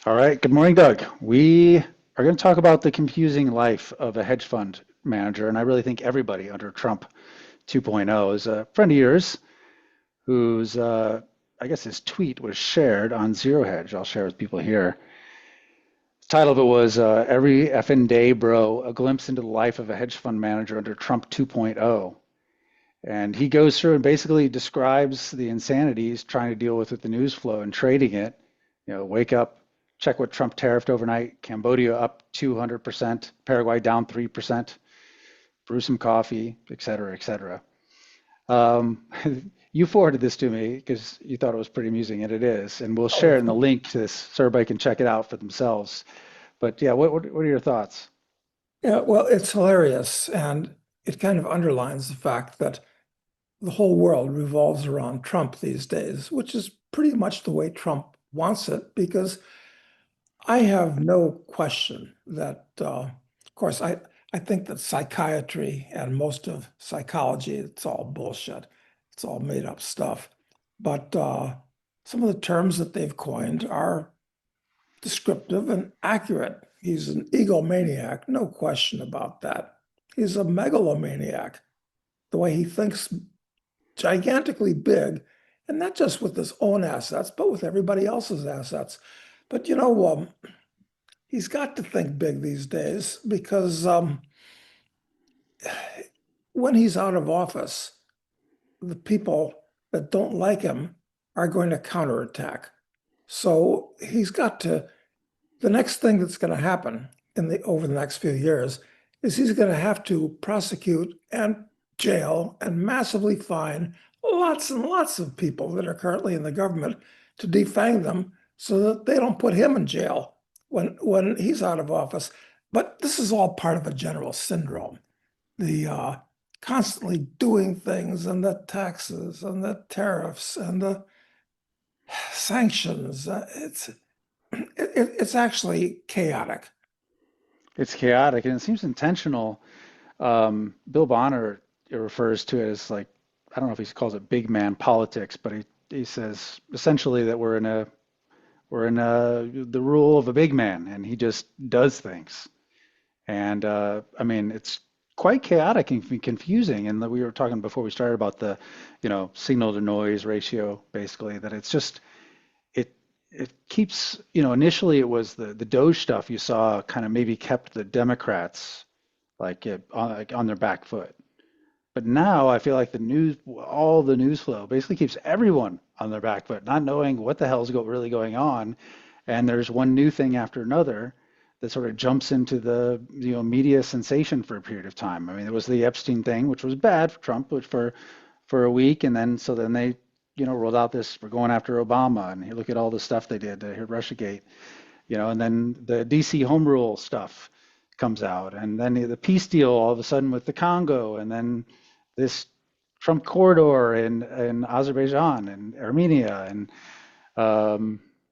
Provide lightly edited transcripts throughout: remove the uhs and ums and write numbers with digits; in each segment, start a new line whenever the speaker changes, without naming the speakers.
All right. Good morning, Doug. We are going to talk about the confusing life of a hedge fund manager. And I really think everybody under Trump 2.0 is a friend of yours whose, I guess his tweet was shared on Zero Hedge. I'll share with people here. The title of it was Every Effing Day, Bro, a glimpse into the life of a hedge fund manager under Trump 2.0. And he goes through and basically describes the insanities trying to deal with the news flow and trading it. Wake up, check what Trump tariffed overnight. Cambodia up 200%, Paraguay down 3%, brew some coffee, et cetera, et cetera. Um, you forwarded this to me because you thought it was pretty amusing, and it is. And we'll
Oh,
share in the link to this so everybody can check it out for themselves. But yeah, what are your thoughts?
yeah, well, it's hilarious. And it kind of underlines the fact that the whole world revolves around Trump these days, which is pretty much the way Trump wants it, because I have no question that, of course, I think that psychiatry and most of psychology, it's all bullshit. It's all made up stuff. But some of the terms that they've coined are descriptive and accurate. He's an egomaniac, no question about that. He's a megalomaniac, the way he thinks gigantically big, and not just with his own assets, but with everybody else's assets. But he's got to think big these days because when he's out of office, the people that don't like him are going to counterattack. So he's got to the next thing that's going to happen over the next few years is he's going to have to prosecute and jail and massively fine lots and lots of people that are currently in the government to defang them so that they don't put him in jail when he's out of office. But this is all part of a general syndrome. The constantly doing things and the taxes and the tariffs and the sanctions. It's actually chaotic.
It's chaotic and it seems intentional. Bill Bonner refers to it as like, I don't know if he calls it big man politics, but he says essentially that we're in the rule of a big man, and he just does things. And I mean, it's quite chaotic and confusing. And we were talking before we started about the, signal to noise ratio, basically, that it's just it it keeps, initially it was the Doge stuff you saw kind of maybe kept the Democrats like on their back foot. But now I feel like all the news flow basically keeps everyone on their back foot, not knowing what the hell's really going on. And there's one new thing after another that sort of jumps into the media sensation for a period of time. I mean, there was the Epstein thing, which was bad for Trump, which for a week, and then they rolled out this, we're going after Obama, and you look at all the stuff they did, Russiagate, and then the DC home rule stuff comes out, and then the peace deal all of a sudden with the Congo, and then this Trump corridor in Azerbaijan and Armenia, and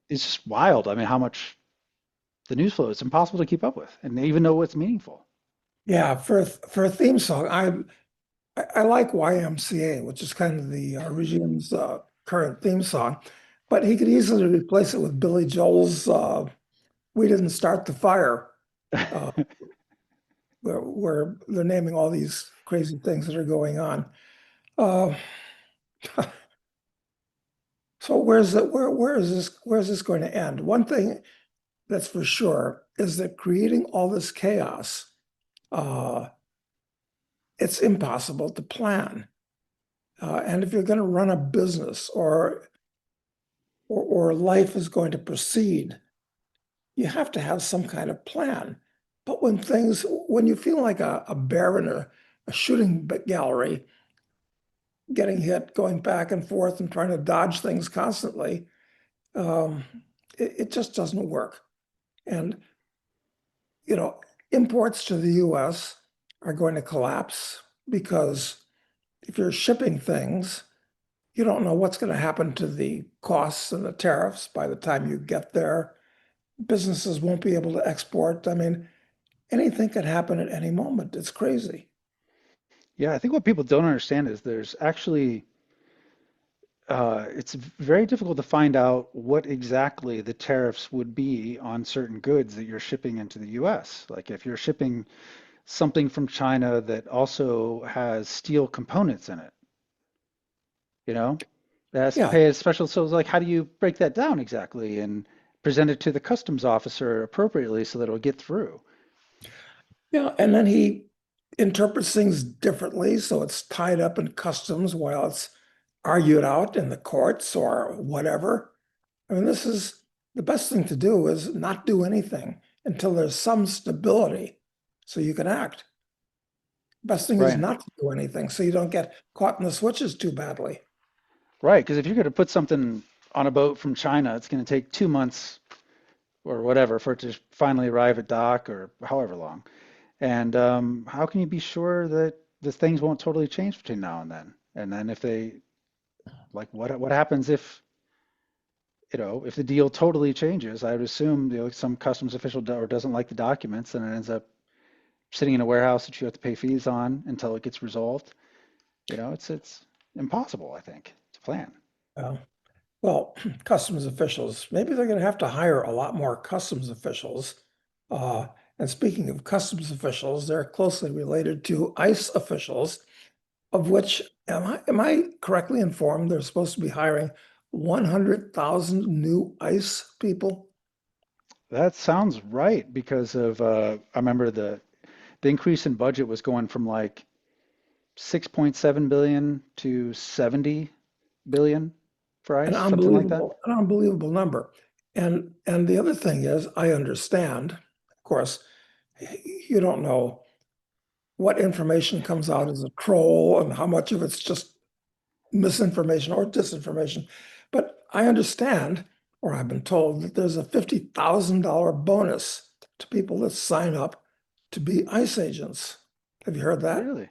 it's just wild. I mean, how much the news flow is impossible to keep up with, and even know what's meaningful.
Yeah, for a theme song, I like YMCA, which is kind of the regime's current theme song, but he could easily replace it with Billy Joel's "We Didn't Start the Fire," uh, where they're naming all these crazy things that are going on. Uh, so where is this going to end? One thing that's for sure is that creating all this chaos, uh, it's impossible to plan. And if you're going to run a business or life is going to proceed, you have to have some kind of plan. But when you feel like a bear in a shooting gallery, getting hit, going back and forth and trying to dodge things constantly, um, it just doesn't work. And, you know, imports to the US are going to collapse because if you're shipping things, you don't know what's going to happen to the costs and the tariffs by the time you get there. Businesses won't be able to export. I mean, anything could happen at any moment. It's crazy.
Yeah, I think what people don't understand is there's actually it's very difficult to find out what exactly the tariffs would be on certain goods that you're shipping into the US. Like if you're shipping something from China that also has steel components in it, you know, that has to
Yeah,
pay a special. So it's like, how do you break that down exactly and present it to the customs officer appropriately so that it'll get through?
yeah. And then he interprets things differently, so it's tied up in customs while it's argued out in the courts or whatever. I mean, this is the best thing to do is not do anything until there's some stability so you can act. Best thing is
Right.
not to do anything so you don't get caught in the switches too badly.
Right. Because if you're going to put something on a boat from China, it's going to take 2 months or whatever for it to finally arrive at dock or however long. And how can you be sure that the things won't totally change between now and then? And then if they like what happens if if the deal totally changes? I would assume some customs official or doesn't like the documents and it ends up sitting in a warehouse that you have to pay fees on until it gets resolved. It's impossible, I think, to plan.
Uh, well, customs officials, maybe they're going to have to hire a lot more customs officials. Uh, and speaking of customs officials, they're closely related to ICE officials, of which am I correctly informed they're supposed to be hiring 100,000 new ICE people?
That sounds right because of I remember the increase in budget was going from like 6.7 billion to 70 billion for
An
ICE, something like that.
unbelievable, an unbelievable number. And the other thing is, I understand, of course, you don't know what information comes out as a troll and how much of it's just misinformation or disinformation. But I understand, or I've been told, that there's a $50,000 bonus to people that sign up to be ICE agents. Have you heard that?
Really?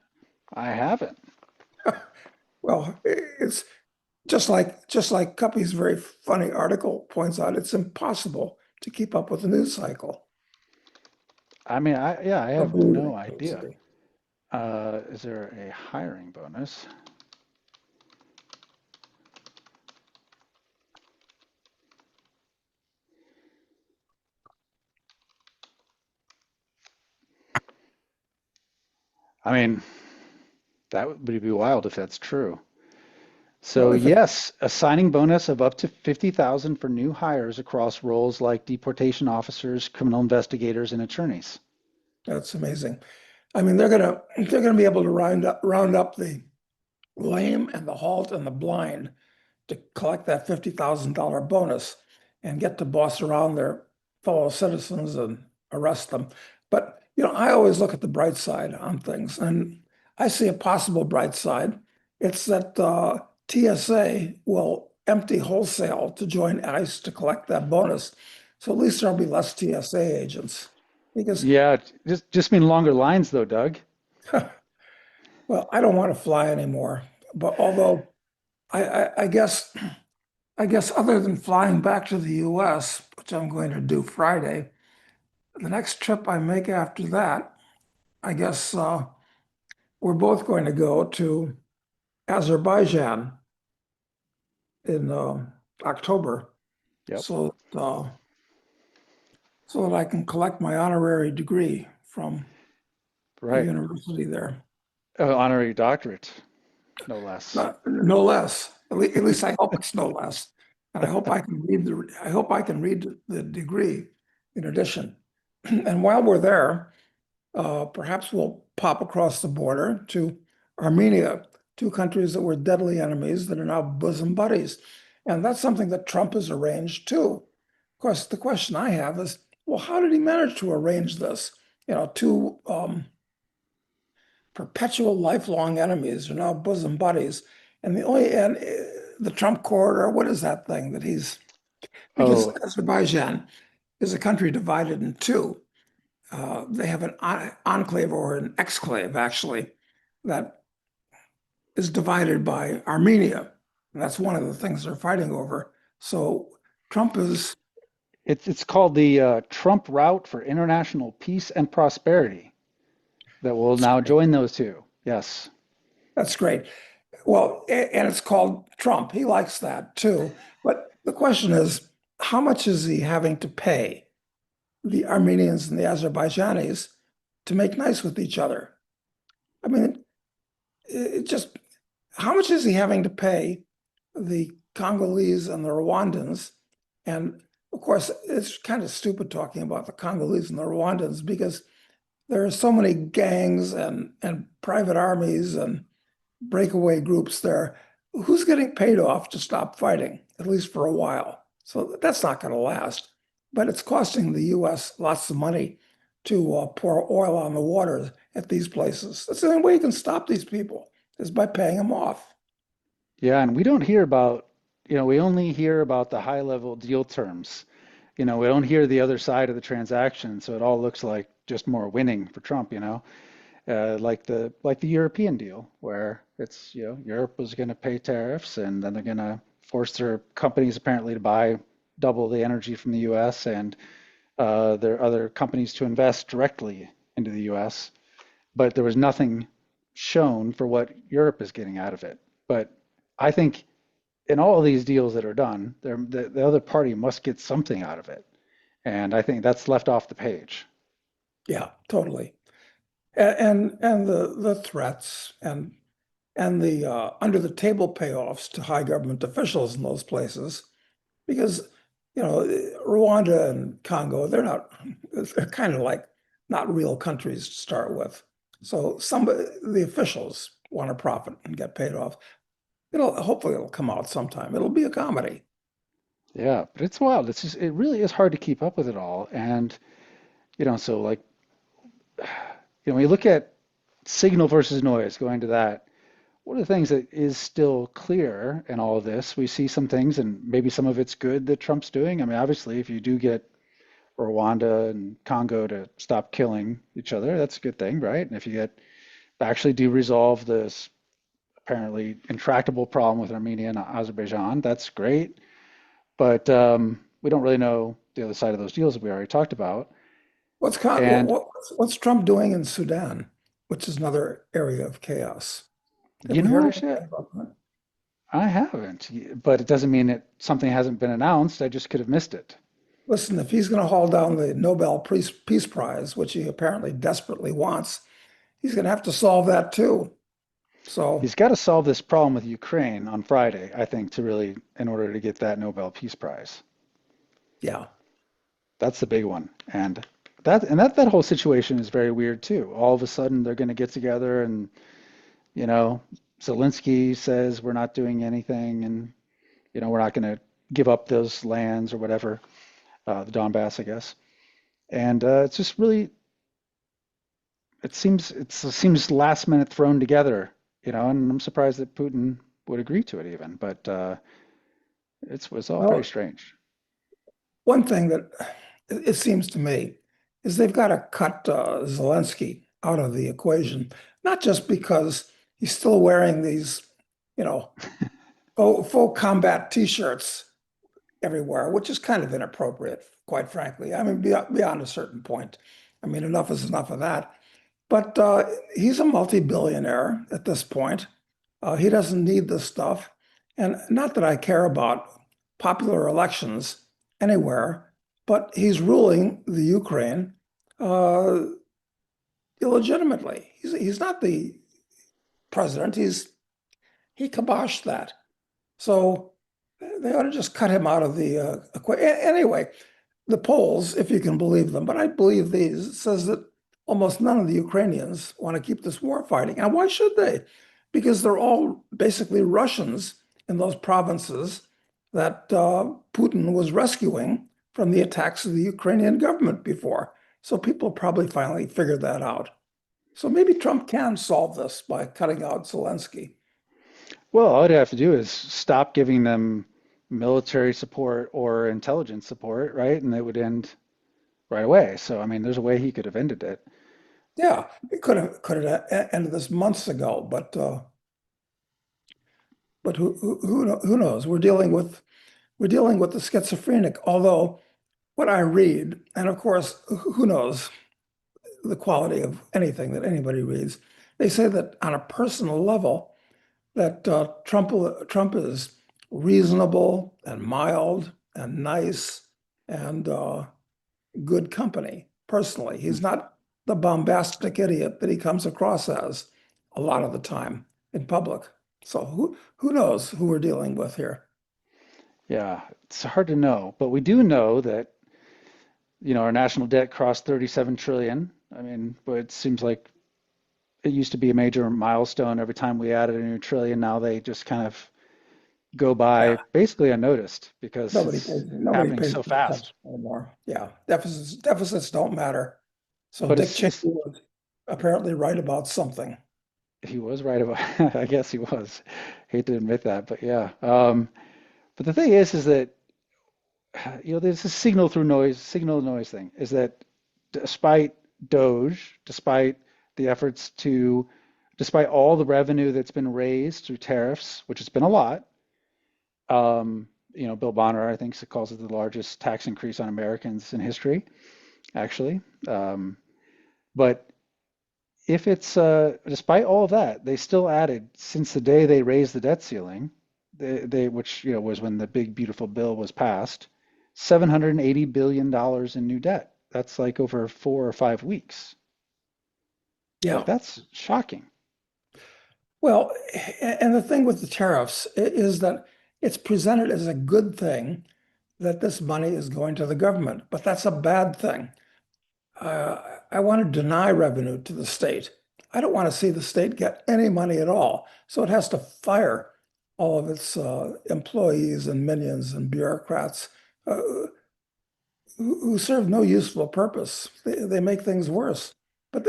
I haven't.
Well, it's just like Cuppy's very funny article points out, it's impossible to keep up with the news cycle
I mean, I
or
have
believe
no
it,
idea.
basically.
Is there a hiring bonus? I mean, that would be wild if that's true.
Well,
So
if it
yes, a signing bonus of up to 50,000 for new hires across roles like deportation officers, criminal investigators, and attorneys.
That's amazing. I mean, they're gonna be able to round up the lame and the halt and the blind to collect that $50,000 bonus and get to boss around their fellow citizens and arrest them. But I always look at the bright side on things, and I see a possible bright side. It's that TSA will empty wholesale to join ICE to collect that bonus. So at least there'll be less TSA agents. Because,
Yeah, just mean longer lines though, Doug.
well, I don't want to fly anymore. But although I guess other than flying back to the US, which I'm going to do Friday, the next trip I make after that, I guess we're both going to go to Azerbaijan in October,
Yep,
so that I can collect my honorary degree from a
right.
university there.
Honorary doctorate, no less.
No less. At least I hope it's no less. And I hope I can read the degree in addition. And while we're there, perhaps we'll pop across the border to Armenia, two countries that were deadly enemies that are now bosom buddies. And that's something that Trump has arranged too. Of course, the question I have is, well, how did he manage to arrange this? Two perpetual lifelong enemies are now bosom buddies. And the Trump corridor, what is that thing that because
Oh,
Azerbaijan is a country divided in two. They have an enclave or an exclave, actually, that is divided by Armenia. And that's one of the things they're fighting over. So Trump is,
it's called the Trump Route for International Peace and Prosperity that will
that's
now
great.
join those two. Yes.
That's great. Well, and it's called Trump. He likes that too. But the question is, how much is he having to pay the Armenians and the Azerbaijanis to make nice with each other? I mean, it just how much is he having to pay the Congolese and the Rwandans? And of course, it's kind of stupid talking about the Congolese and the Rwandans because there are so many gangs and private armies and breakaway groups there. Who's getting paid off to stop fighting, at least for a while? So that's not going to last. But it's costing the US lots of money to pour oil on the water at these places. That's the only way you can stop these people is by paying them off.
Yeah, and we don't hear about, we only hear about the high level deal terms. We don't hear the other side of the transaction, so it all looks like just more winning for Trump. Like the European deal, where it's Europe was going to pay tariffs, and then they're going to force their companies apparently to buy double the energy from the U.S. and their other companies to invest directly into the U.S. But there was nothing shown for what Europe is getting out of it. But I think in all of these deals that are done, the other party must get something out of it, and I think that's left off the page.
Yeah, totally. And the threats and the under the table payoffs to high government officials in those places, because Rwanda and Congo, they're kind of like not real countries to start with. So the officials want to profit and get paid off. Hopefully it'll come out sometime. It'll be a comedy.
Yeah, but it's wild. It really is hard to keep up with it all. And, so like, when you look at signal versus noise, going to that, one of the things that is still clear in all of this, we see some things, and maybe some of it's good that Trump's doing. I mean, obviously, if you do get Rwanda and Congo to stop killing each other, that's a good thing, right? And if you get actually do resolve this apparently intractable problem with Armenia and Azerbaijan, that's great. But we don't really know the other side of those deals that we already talked about. And
What's Trump doing in Sudan, which is another area of chaos? Have we heard
actually,
anything about that?
I haven't, but it doesn't mean that something hasn't been announced. I just could have missed it.
Listen, if he's going to haul down the Nobel Peace Prize, which he apparently desperately wants, he's going to have to solve that too. So,
He's got to solve this problem with Ukraine on Friday, I think, in order to get that Nobel Peace Prize.
yeah.
That's the big one. And that whole situation is very weird too. All of a sudden they're going to get together and, you know, Zelensky says we're not doing anything and, we're not going to give up those lands or whatever, the Donbass, I guess. And it's just really, it seems last minute thrown together, and I'm surprised that Putin would agree to it even, but it's all very
Well,
strange.
one thing that it seems to me is they've got to cut Zelensky out of the equation, not just because he's still wearing these, you know, full combat T-shirts everywhere, which is kind of inappropriate, quite frankly. I mean, beyond a certain point. I mean, enough is enough of that. But he's a multi-billionaire at this point. He doesn't need this stuff. And not that I care about popular elections anywhere, but he's ruling the Ukraine uh, illegitimately. He's not the president. He kiboshed that. So they ought to just cut him out of the equation. Anyway, the polls, if you can believe them, but I believe these, says that almost none of the Ukrainians want to keep this war fighting. And why should they? Because they're all basically Russians in those provinces that Putin was rescuing from the attacks of the Ukrainian government before. So people probably finally figured that out. So maybe Trump can solve this by cutting out Zelensky.
Well, all I'd have to do is stop giving them military support or intelligence support, right? And it would end right away. So, I mean, there's a way he could have ended it.
Yeah, it could have ended this months ago, but who knows? We're dealing with the schizophrenic. Although what I read, and of course, who knows the quality of anything that anybody reads, they say that on a personal level, that Trump is reasonable and mild and nice and good company. Personally, he's not the bombastic idiot that he comes across as a lot of the time in public. So who knows who we're dealing with here?
Yeah, it's hard to know, but we do know that, our national debt crossed 37 trillion. I mean, but it seems like it used to be a major milestone every time we added a new trillion. Now they just kind of go by
Yeah,
basically unnoticed because it's
nobody
happening
pays
so
any
fast.
attention anymore. Yeah, deficits don't matter. So
But
Dick
it's
Cheney
just,
was apparently right about something.
he was right about, I guess he was. Hate to admit that, but yeah. But the thing is that, there's a signal noise thing, is that despite Doge, despite all the revenue that's been raised through tariffs, which has been a lot, Bill Bonner, I think, calls it the largest tax increase on Americans in history, actually. Um, but if it's despite all of that, they still added since the day they raised the debt ceiling, they which was when the big beautiful bill was passed, $780 billion in new debt. That's like over 4 or 5 weeks. Like
Yeah.
that's shocking.
Well, and the thing with the tariffs is that it's presented as a good thing that this money is going to the government, but that's a bad thing. I want to deny revenue to the state. I don't want to see the state get any money at all. So it has to fire all of its employees and minions and bureaucrats uh, who serve no useful purpose. They make things worse. But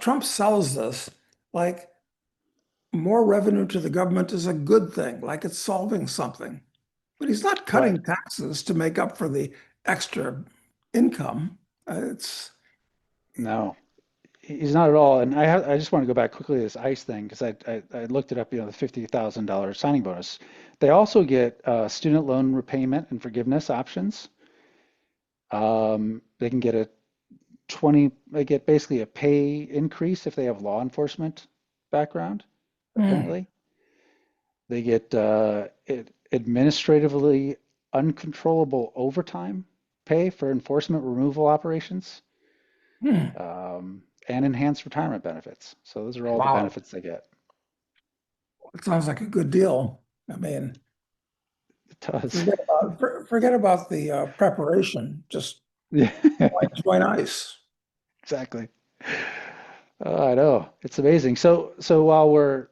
Trump sells this like more revenue to the government is a good thing, like it's solving something. But he's not
Right.
cutting taxes to make up for the extra income. It's
No, he's not at all. And I just want to go back quickly to this ICE thing because I looked it up, the $50,000 signing bonus. They also get student loan repayment and forgiveness options. They can get a 20, they get basically a pay increase if they have law enforcement background,
mm,
apparently. They get administratively uncontrollable overtime pay for enforcement removal operations,
mm.
and enhanced retirement benefits. So those are all the
Wow,
benefits they get.
it sounds like a good deal. I mean,
It does.
forget about the preparation. Just
Yeah,
join ICE.
exactly. I know. It's amazing. So we're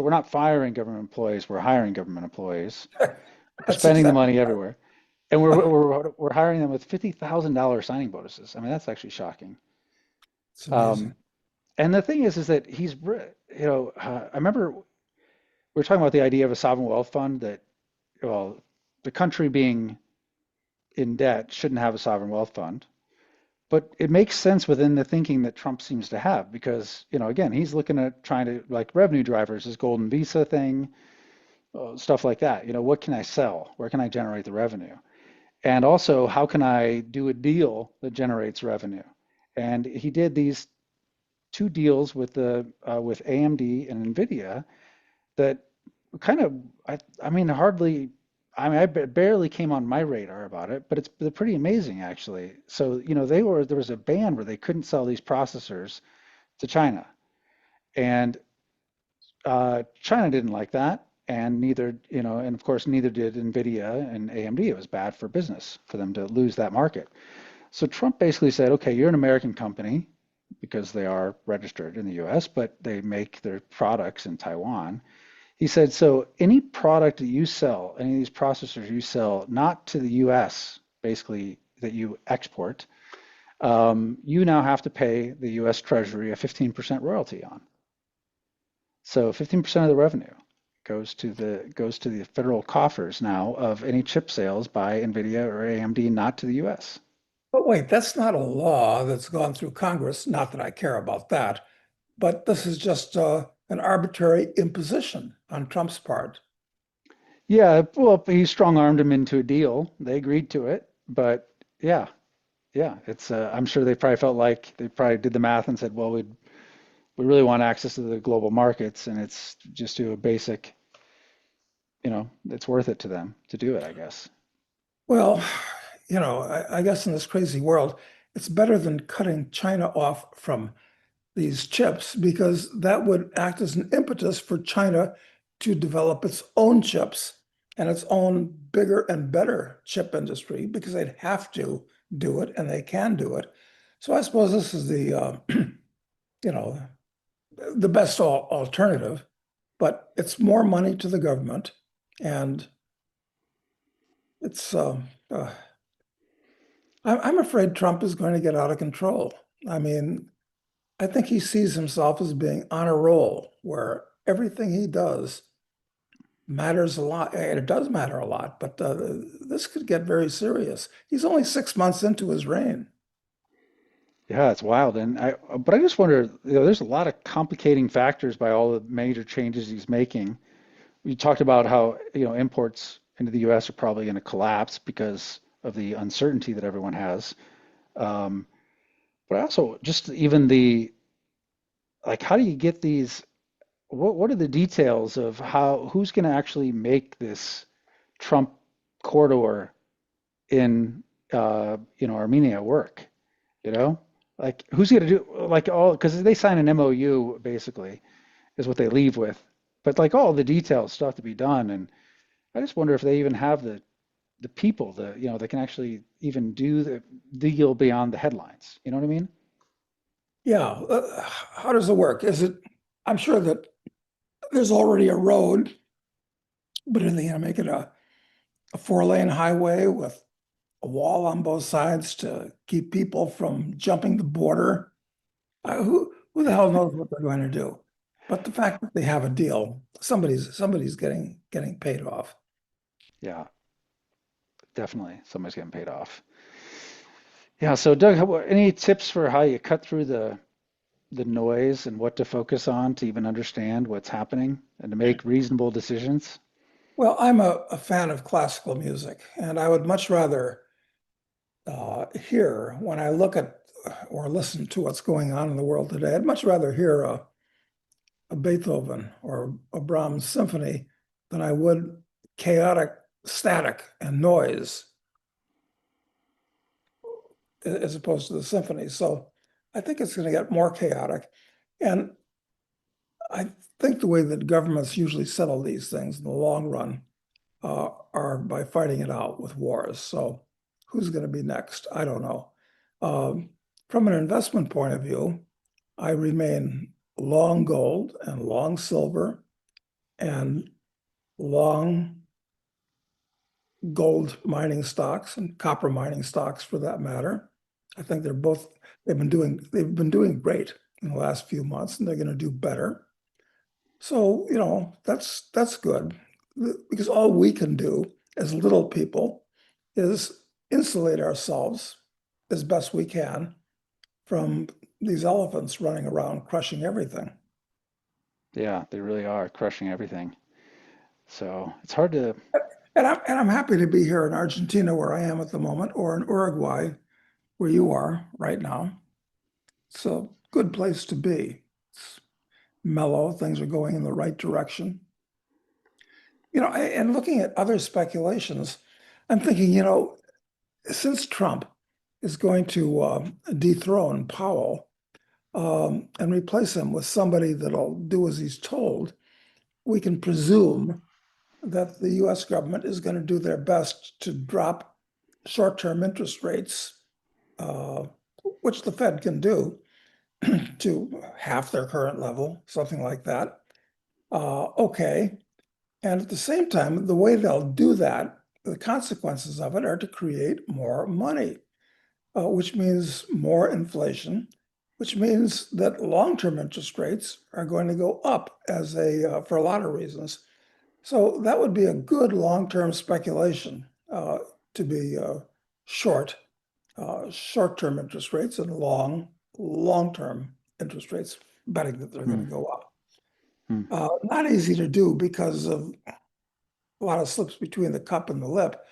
not firing government employees, we're hiring government employees. We're
That's
spending the
exactly
money
right.
everywhere. And we're hiring them with $50,000 signing bonuses. I mean, that's actually shocking.
It's
Um,
amazing.
and the thing is that I remember we were talking about the idea of a sovereign wealth fund that, well, the country being in debt shouldn't have a sovereign wealth fund. But it makes sense within the thinking that Trump seems to have because, again, he's looking at trying to like revenue drivers, his golden visa thing, stuff like that. What can I sell? Where can I generate the revenue? And also, how can I do a deal that generates revenue? And he did these two deals with AMD and Nvidia that kind of, I mean, hardly, I mean, barely came on my radar about it, but they're pretty amazing actually. So, there was a ban where they couldn't sell these processors to China, and China didn't like that, and and of course, neither did Nvidia and AMD. It was bad for business for them to lose that market. So Trump basically said, okay, you're an American company because they are registered in the US, but they make their products in Taiwan. He said, so any product that you sell, any of these processors you sell, not to the US, basically that you export, you now have to pay the US Treasury a 15% royalty on. So 15% of the revenue goes to the federal coffers now of any chip sales by Nvidia or AMD not to the US.
But wait, that's not a law that's gone through Congress. Not that I care about that, but this is just an arbitrary imposition on Trump's part.
Yeah, well, he strong-armed him into a deal. They agreed to it, but yeah, yeah, I'm sure they probably felt like they probably did the math and said, well, we'd we really want access to the global markets, and it's just do a basic, it's worth it to them to do it, I guess.
Well, I guess in this crazy world, it's better than cutting China off from these chips because that would act as an impetus for China to develop its own chips and its own bigger and better chip industry because they'd have to do it and they can do it. So I suppose this is you know, the best alternative, but it's more money to the government and it's I'm afraid Trump is going to get out of control. I mean, I think he sees himself as being on a roll where everything he does matters a lot. And it does matter a lot, but this could get very serious. He's only 6 months into his reign.
Yeah, it's wild. But I just wonder, there's a lot of complicating factors by all the major changes he's making. We talked about how, imports into the U.S. are probably going to collapse because of the uncertainty that everyone has. Um, but I also just even like, how do you get these? What are the details of who's going to actually make this Trump corridor in, Armenia work? You know, like who's going to do like all because they sign an MOU basically is what they leave with, but like all the details still have to be done, and I just wonder if they even have the people that can actually even do the deal beyond the headlines. You know what I mean?
Yeah. How does it work? I'm sure that there's already a road, but are they going to make it a four-lane highway with a wall on both sides to keep people from jumping the border? Who the hell knows what they're going to do? But the fact that they have a deal, somebody's getting paid off.
Yeah, definitely somebody's getting paid off. Yeah. So Doug, any tips for how you cut through the noise and what to focus on to even understand what's happening and to make reasonable decisions?
Well, I'm a fan of classical music, and I would much rather hear when I look at or listen to what's going on in the world today. I'd much rather hear a Beethoven or a Brahms symphony than I would chaotic static and noise as opposed to the symphony. So I think it's going to get more chaotic. And I think the way that governments usually settle these things in the long run are by fighting it out with wars. So who's going to be next? I don't know. Um, from an investment point of view, I remain long gold and long silver and long gold mining stocks and copper mining stocks for that matter. I think they've been doing great in the last few months and they're going to do better. So, that's good because all we can do as little people is insulate ourselves as best we can from these elephants running around crushing everything.
Yeah, they really are crushing everything. So it's hard to,
And I'm happy to be here in Argentina where I am at the moment, or in Uruguay where you are right now. It's a good place to be. It's mellow, things are going in the right direction. And looking at other speculations, I'm thinking, since Trump is going to dethrone Powell and replace him with somebody that'll do as he's told, we can presume that the US government is going to do their best to drop short-term interest rates, uh, which the Fed can do to half their current level, something like that. Okay. And at the same time, the way they'll do that, the consequences of it are to create more money, which means more inflation, which means that long-term interest rates are going to go up for a lot of reasons. So that would be a good long-term speculation to be short-term interest rates and long-term interest rates, betting that they're going to
hmm,
go up.
hmm.
Not easy to do because of a lot of slips between the cup and the lip.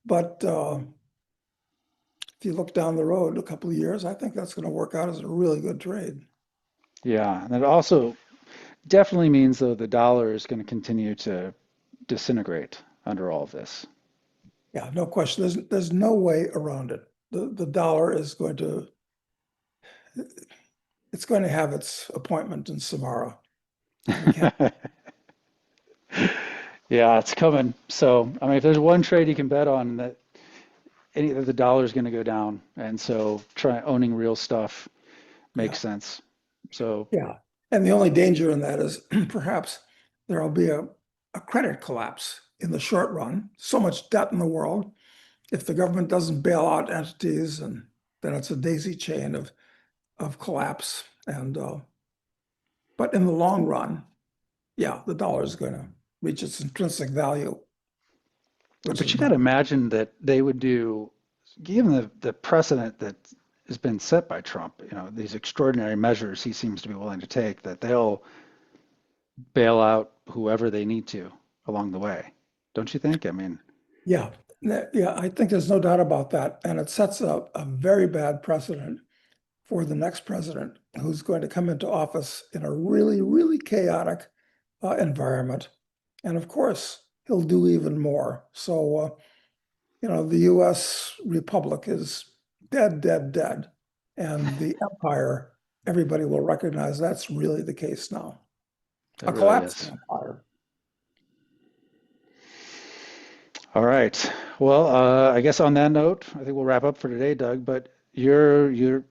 But if you look down the road a couple of years, I think that's going to work out as a really good trade.
Yeah, and it also definitely means though the dollar is going to continue to disintegrate under all of this.
Yeah, no question. There's no way around it. The dollar is going to it's going to have its appointment in Samara. We can't.
Yeah, it's coming. So, I mean, if there's one trade you can bet on that any the dollar is going to go down, and so try owning real stuff makes
Yeah,
sense. So,
yeah. And the only danger in that is perhaps there will be a credit collapse in the short run. So much debt in the world. If the government doesn't bail out entities, and then it's a daisy chain of collapse. And but in the long run, yeah, the dollar is going to reach its intrinsic value, which
but
is
you got to
money.
imagine that they would do, given the precedent that has been set by Trump, these extraordinary measures he seems to be willing to take, that they'll bail out whoever they need to along the way. Don't you think? I mean,
Yeah, yeah, I think there's no doubt about that. And it sets a very bad precedent for the next president who's going to come into office in a really, really chaotic environment. And of course, he'll do even more. So, the US Republic is dead, dead, dead. And the empire, everybody will recognize that's really the case now.
it
A
really
collapsing
is.
empire.
All right. Well, I guess on that note, I think we'll wrap up for today, Doug. But you're going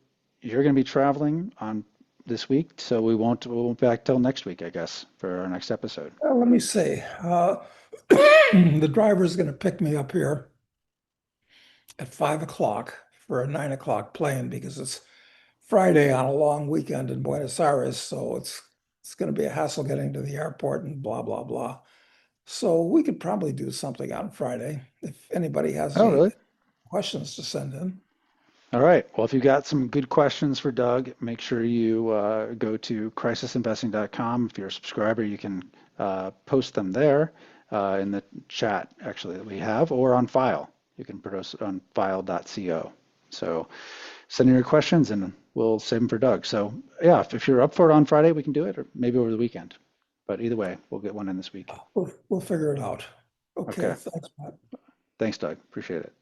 to be traveling on this week, so we won't be back till next week, I guess, for our next episode.
Let me see. The driver's going to pick me up here at 5 o'clock for a 9 o'clock plane because it's Friday on a long weekend in Buenos Aires. So it's going to be a hassle getting to the airport and blah, blah, blah. So we could probably do something on Friday if anybody has
Oh,
any
really?
questions to send in.
All right. Well, if you've got some good questions for Doug, make sure you go to crisisinvesting.com. If you're a subscriber, you can post them there in the chat, actually, that we have, or on file. You can produce it on file.co. So send in your questions and we'll save them for Doug. So, yeah, if you're up for it on Friday, we can do it, or maybe over the weekend. But either way, we'll get one in this week.
We'll figure it out. Okay,
Okay.
thanks, Matt.
Thanks, Doug. Appreciate it.